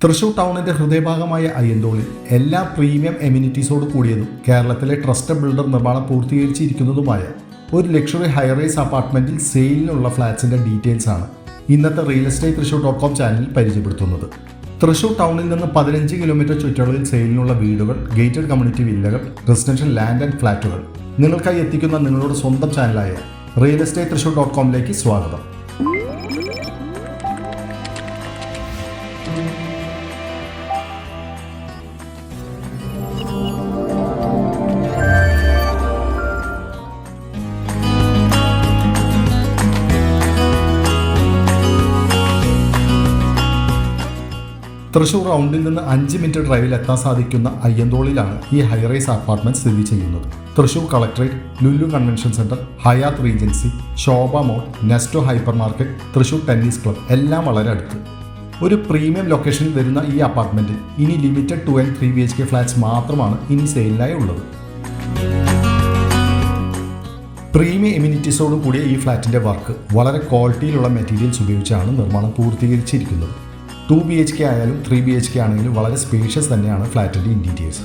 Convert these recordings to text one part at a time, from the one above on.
തൃശൂർ ടൗണിന്റെ ഹൃദയഭാഗമായ അയ്യന്തോളിൽ എല്ലാ പ്രീമിയം എമ്യൂണിറ്റീസോട് കൂടിയതും കേരളത്തിലെ ട്രസ്റ്റഡ് ബിൽഡർ നിർമ്മാണം പൂർത്തീകരിച്ചിരിക്കുന്നതുമായ ഒരു ലക്ഷറി ഹൈറൈസ് അപ്പാർട്ട്മെന്റിൽ സെയിലിനുള്ള ഫ്ലാറ്റ്സിന്റെ ഡീറ്റെയിൽസ് ആണ് ഇന്നത്തെ റിയൽ എസ്റ്റേറ്റ് തൃശൂർ.com ചാനലിൽ പരിചയപ്പെടുത്തുന്നത്. തൃശൂർ ടൗണിൽ നിന്ന് 15 കിലോമീറ്റർ ചുറ്റളവിൽ സെയിലിനുള്ള വീടുകൾ, ഗേറ്റഡ് കമ്മ്യൂണിറ്റി വില്ലകൾ, റെസിഡൻഷ്യൽ ലാൻഡ് ആൻഡ് ഫ്ലാറ്റുകൾ നിങ്ങൾക്കായി എത്തിക്കുന്ന നിങ്ങളുടെ സ്വന്തം ചാനലായ റിയൽ എസ്റ്റേറ്റ് തൃശൂർ.comലേക്ക് സ്വാഗതം. തൃശൂർ റൗണ്ടിൽ നിന്ന് 5 മിനിറ്റ് ഡ്രൈവിൽ എത്താൻ സാധിക്കുന്ന അയ്യന്തോളിലാണ് ഈ ഹൈറൈസ് അപ്പാർട്ട്മെന്റ് സ്ഥിതി ചെയ്യുന്നത്. Thrissur collectorate, Lulu convention centre, Hyatt Regency, Sobha mall, Nesto hyper market, Thrissur tennis club എല്ലാം വളരെ അടുത്ത്. ഒരു പ്രീമിയം ലൊക്കേഷനിൽ വരുന്ന ഈ അപ്പാർട്ട്മെന്റിൽ ഇനി ലിമിറ്റഡ് 2 and 3 BHK ഫ്ലാറ്റ്സ് മാത്രമാണ് ഇനി സെയിലിനായി ഉള്ളത്. പ്രീമിയം എമ്യൂണിറ്റീസോട് കൂടിയ ഈ ഫ്ലാറ്റിന്റെ വർക്ക് വളരെ ക്വാളിറ്റിയിലുള്ള മെറ്റീരിയൽസ് ഉപയോഗിച്ചാണ് നിർമ്മാണം പൂർത്തീകരിച്ചിരിക്കുന്നത്. 2 BHK ആയാലും 3 BHK ആണെങ്കിലും വളരെ സ്പേഷ്യസ് തന്നെയാണ് ഫ്ലാറ്റിൻ്റെ ഇൻറ്റീരിയേഴ്സ്.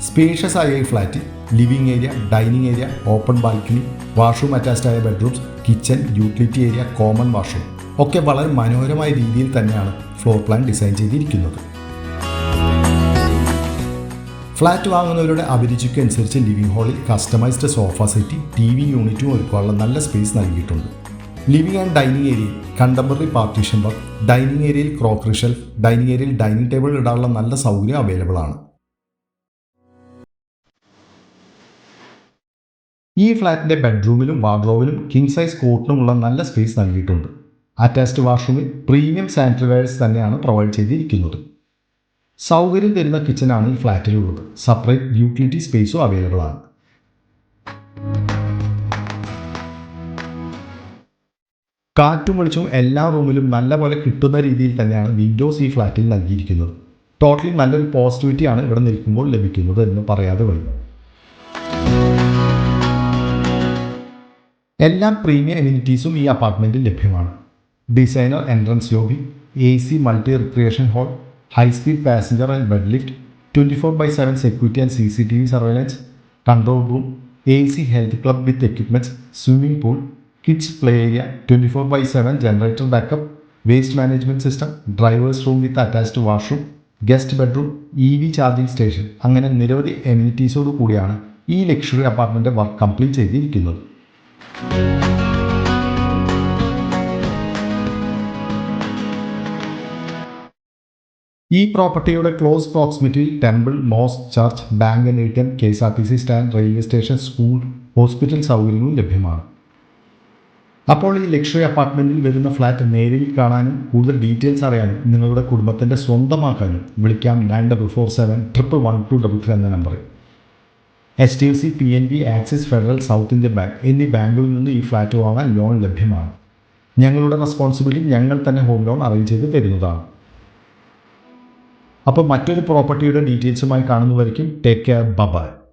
സ്പേഷ്യസ് ആയ ഈ ഫ്ലാറ്റിൽ living area, dining area, open balcony, washroom attached ആയ bedrooms, kitchen, utility area, common washroom ഒക്കെ വളരെ മനോഹരമായ രീതിയിൽ തന്നെയാണ് ഫ്ലോർ പ്ലാൻ ഡിസൈൻ ചെയ്തിരിക്കുന്നത്. ഫ്ലാറ്റ് വാങ്ങുന്നവരുടെ അഭിരുചിക്ക് അനുസരിച്ച് ലിവിംഗ് ഹാളിൽ കസ്റ്റമൈസ്ഡ് സോഫ സെറ്റ്, TV യൂണിറ്റും ഒരുക്കാനുള്ള നല്ല സ്പേസ് നൽകിയിട്ടുണ്ട്. ലിവിംഗ് ആൻഡ് ഡൈനിങ് ഏരിയയിൽ കണ്ടംപററി പാർട്ടീഷൻ വർക്ക്, ഡൈനിങ് ഏരിയയിൽ ക്രോക്കറി ഷെൽഫ്, ഡൈനിങ് ഏരിയയിൽ ഡൈനിങ് ടേബിൾ ഇടാനുള്ള നല്ല സൗകര്യം അവൈലബിൾ ആണ്. ഈ ഫ്ലാറ്റിന്റെ ബെഡ്റൂമിലും വാർഡ്രോബിലും കിങ് സൈസ് കോട്ടിനുമുള്ള നല്ല സ്പേസ് നൽകിയിട്ടുണ്ട്. അറ്റാച്ച്ഡ് വാഷ്റൂമിൽ പ്രീമിയം സാനിറ്ററി വെയർസ് തന്നെയാണ് പ്രൊവൈഡ് ചെയ്തിരിക്കുന്നത്. സൗകര്യം തരുന്ന കിച്ചനാണ് ഈ ഫ്ലാറ്റിലുള്ളത്. സെപ്പറേറ്റ് യൂട്ടിലിറ്റി സ്പേസും അവൈലബിൾ ആണ്. കാറ്റും വെളിച്ചവും എല്ലാ റൂമിലും നല്ലപോലെ കിട്ടുന്ന രീതിയിൽ തന്നെയാണ് വിൻഡോസ് ഈ ഫ്ലാറ്റിൽ നൽകിയിരിക്കുന്നത്. ടോട്ടലി നല്ലൊരു പോസിറ്റിവിറ്റിയാണ് ഇവിടെ നിൽക്കുമ്പോൾ ലഭിക്കുന്നത് എന്ന് പറയാതെ വയ്യ. എല്ലാ പ്രീമിയം എമ്യൂണിറ്റീസും ഈ അപ്പാർട്ട്മെൻറ്റിൽ ലഭ്യമാണ്. Designer entrance lobby, AC multi recreation hall, high speed passenger and bed lift, 24/7 security and CCTV surveillance, control room, AC health club with equipments, swimming pool, kids play area, 24/7 generator backup, waste management system, drivers room with attached washroom, guest bedroom, EV charging station അങ്ങനെ നിരവധി എമ്യൂണിറ്റീസോട് കൂടിയാണ് ഈ luxury apartment work complete ചെയ്തിരിക്കുന്നത്. ഈ പ്രോപ്പർട്ടിയുടെ close പ്രോക്സിമിറ്റിയിൽ temple, mosque, church, bank and ATM, KSRTC stand, railway station, school, hospital സൗകര്യങ്ങളും ലഭ്യമാണ്. അപ്പോൾ ഈ ലക്ഷറി അപ്പാർട്ട്മെൻറ്റിൽ വരുന്ന ഫ്ലാറ്റ് നേരിൽ കാണാനും കൂടുതൽ ഡീറ്റെയിൽസ് അറിയാനും നിങ്ങളുടെ കുടുംബത്തിൻ്റെ സ്വന്തമാക്കാനും വിളിക്കാം 9447111233 എന്ന നമ്പറിൽ. HDFC, PNB, axis, federal, south Indian bank എന്നീ ബാങ്കുകളിൽ നിന്ന് ഈ ഫ്ലാറ്റ് വാങ്ങാൻ ലോൺ ലഭ്യമാണ്. ഞങ്ങളുടെ റെസ്പോൺസിബിലിറ്റി ഞങ്ങൾ തന്നെ ഹോം ലോൺ അറേഞ്ച് ചെയ്ത് തരുന്നതാണ്. അപ്പോൾ മറ്റൊരു പ്രോപ്പർട്ടിയുടെ ഡീറ്റെയിൽസുമായി കാണുന്നവരേക്കും ടേക്ക് കെയർ, ബൈ.